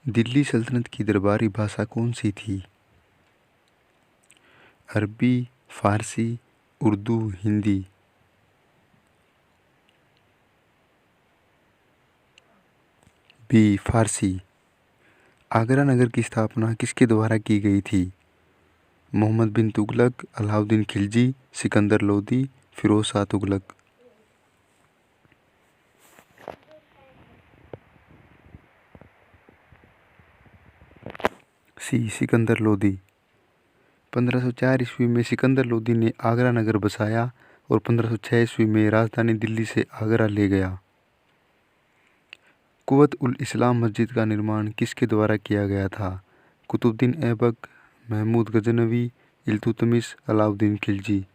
दिल्ली सल्तनत की दरबारी भाषा कौन सी थी? अरबी, फारसी, उर्दू, हिंदी। बी. फारसी। आगरा नगर की स्थापना किसके द्वारा की गई थी? मोहम्मद बिन तुगलक, अलाउद्दीन खिलजी, सिकंदर लोदी, फिरोज शाह तुगलक। सी. सिकंदर लोदी। 1504 ईस्वी में सिकंदर लोदी ने आगरा नगर बसाया और 1506 ईस्वी में राजधानी दिल्ली से आगरा ले गया। कुवत उल इस्लाम मस्जिद का निर्माण किसके द्वारा किया गया था? कुतुबुद्दीन ऐबक, महमूद गजनवी, इल्तुतमिश, अलाउद्दीन खिलजी।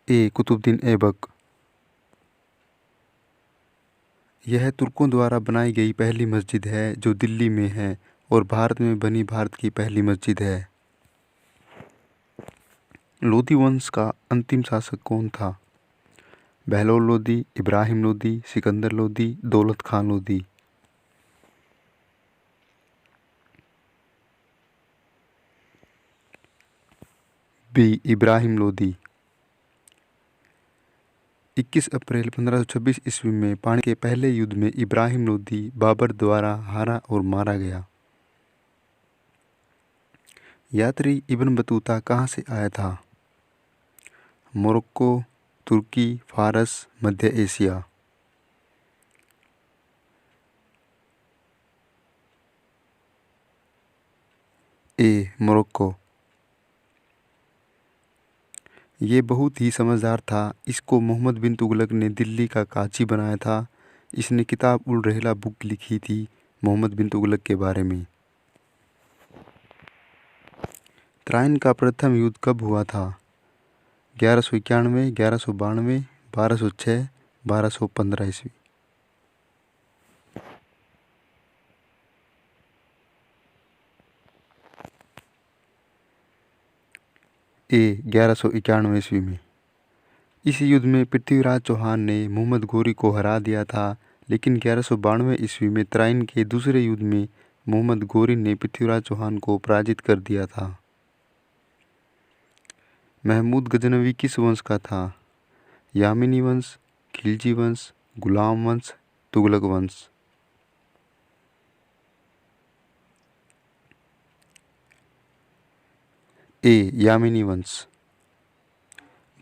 ए. कुतुबुद्दीन ऐबक। यह तुर्कों द्वारा बनाई गई पहली मस्जिद है जो दिल्ली में है और भारत में बनी भारत की पहली मस्जिद है। लोदी वंश का अंतिम शासक कौन था? बहलोल लोदी, इब्राहिम लोदी, सिकंदर लोदी, दौलत खान लोदी। बी. इब्राहिम लोदी। 21 अप्रैल 1526 ईस्वी में पानी के पहले युद्ध में इब्राहिम लोदी बाबर द्वारा हारा और मारा गया। यात्री इब्न बतूता कहाँ से आया था? मोरक्को, तुर्की, फारस, मध्य एशिया। ए. मोरक्को। ये बहुत ही समझदार था। इसको मोहम्मद बिन तुगलक ने दिल्ली का काची बनाया था। इसने किताब उल रहला बुक लिखी थी मोहम्मद बिन तुगलक के बारे में। त्राइन का प्रथम युद्ध कब हुआ था? 1191, 1192, 1206, 1215 ईस्वी। ए. 1191 ईस्वी में। इस युद्ध में पृथ्वीराज चौहान ने मोहम्मद गोरी को हरा दिया था, लेकिन 1192 ईस्वी में त्राइन के दूसरे युद्ध में मोहम्मद गोरी ने पृथ्वीराज चौहान को पराजित कर दिया था। महमूद गजनवी किस वंश का था? यामिनी वंश, खिलजी वंश, गुलाम वंश, तुगलक वंश। ए. यामिनी वंश।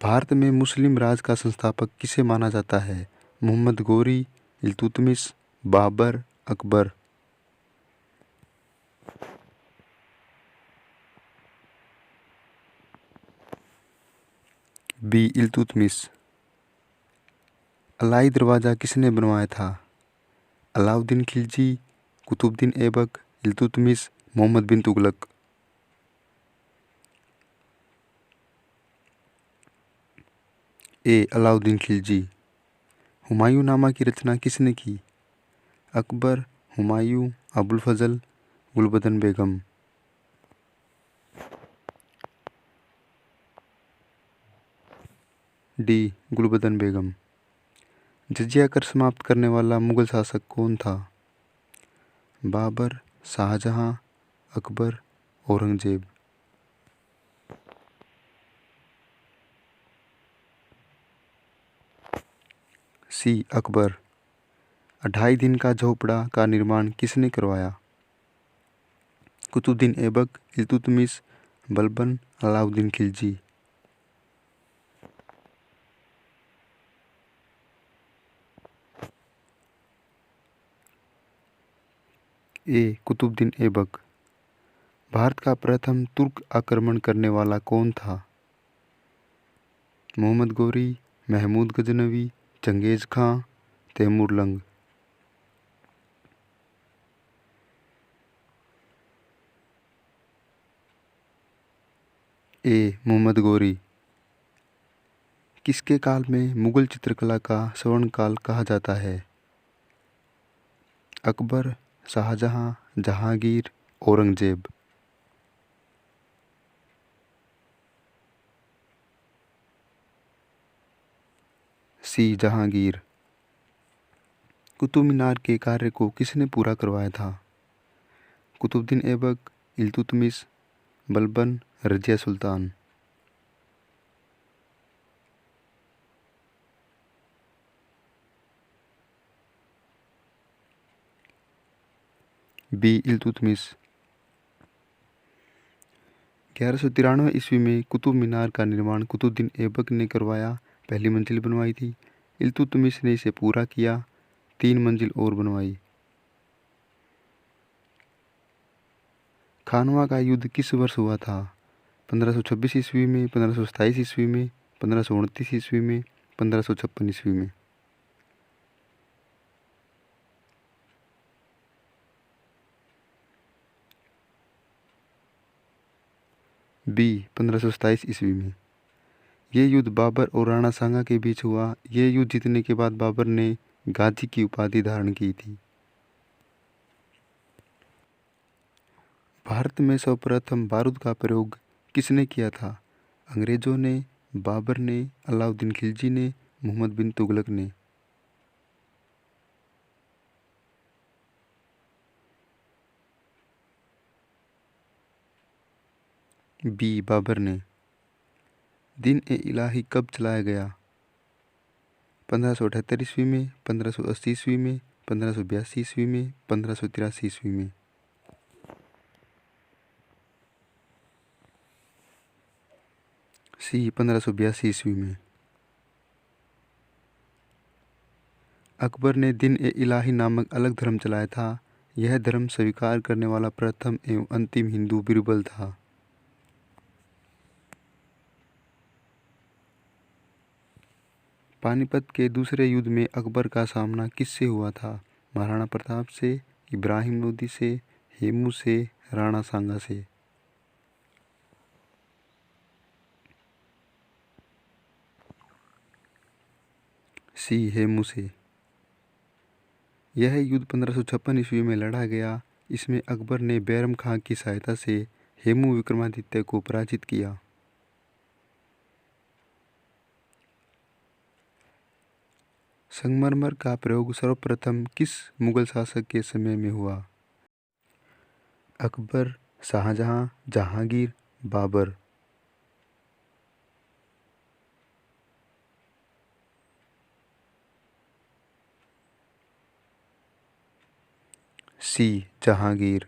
भारत में मुस्लिम राज का संस्थापक किसे माना जाता है? मोहम्मद गोरी, इल्तुतमिश, बाबर, अकबर। बी. इल्तुतमिश। अलाई दरवाज़ा किसने बनवाया था? अलाउद्दीन खिलजी, कुतुबुद्दीन ऐबक, इल्तुतमिश, मोहम्मद बिन तुगलक। ए. अलाउद्दीन खिलजी। हुमायूं नामा की रचना किसने की? अकबर, हुमायूं, अबुल फजल, गुलबदन बेगम। डी. गुलबदन बेगम। जजिया कर समाप्त करने वाला मुगल शासक कौन था? बाबर, शाहजहां, अकबर, औरंगजेब। सी. अकबर। 2.5 दिन का झोपड़ा का निर्माण किसने करवाया? कुतुबुद्दीन ऐबक, इल्तुतमिश, बलबन, अलाउद्दीन खिलजी। ए. कुतुबुद्दीन ऐबक। भारत का प्रथम तुर्क आक्रमण करने वाला कौन था? मोहम्मद गोरी, महमूद गजनवी, चंगेज खां, तैमूर लंग। ए. मोहम्मद गोरी। किसके काल में मुगल चित्रकला का स्वर्ण काल कहा जाता है? अकबर, शाहजहां, जहांगीर, औरंगजेब। सी जहांगीर। कुतुब मीनार के कार्य को किसने पूरा करवाया था? कुतुबुद्दीन ऐबक, इल्तुतमिश, बलबन, रजिया सुल्तान। बी इल्तुतमिश। 1193 ईस्वी में कुतुब मीनार का निर्माण कुतुबुद्दीन ऐबक ने करवाया। पहली मंजिल बनवाई थी। इल्तुतमिश ने इसे पूरा किया, 3 मंजिल और बनवाई। खानवा का युद्ध किस वर्ष हुआ था? 1526 ईस्वी में, 1527 ईस्वी में, 1529 ईस्वी में, 1556 ईस्वी में। बी 1527 ईस्वी में। ये युद्ध बाबर और राणा सांगा के बीच हुआ। ये युद्ध जीतने के बाद बाबर ने गाजी की उपाधि धारण की थी। भारत में सर्वप्रथम बारूद का प्रयोग किसने किया था? अंग्रेजों ने, बाबर ने, अलाउद्दीन खिलजी ने, मोहम्मद बिन तुगलक ने। बी बाबर ने। दिन ए इलाही कब चलाया गया? 1578 ईस्वी में, 1580 ईस्वी में, 1582 ईस्वी में, 1583 ईस्वी में। सी 1582 ईस्वी में। अकबर ने दिन ए इलाही नामक अलग धर्म चलाया था। यह धर्म स्वीकार करने वाला प्रथम एवं अंतिम हिंदू बीरबल था। पानीपत के दूसरे युद्ध में अकबर का सामना किससे हुआ था? महाराणा प्रताप से, इब्राहिम लोदी से, हेमू से, राणा सांगा से। सी हेमू से। यह युद्ध 1556 ईस्वी में लड़ा गया। इसमें अकबर ने बैरम खां की सहायता से हेमू विक्रमादित्य को पराजित किया। संगमरमर का प्रयोग सर्वप्रथम किस मुगल शासक के समय में हुआ? अकबर, शाहजहां, जहांगीर, बाबर। सी जहांगीर।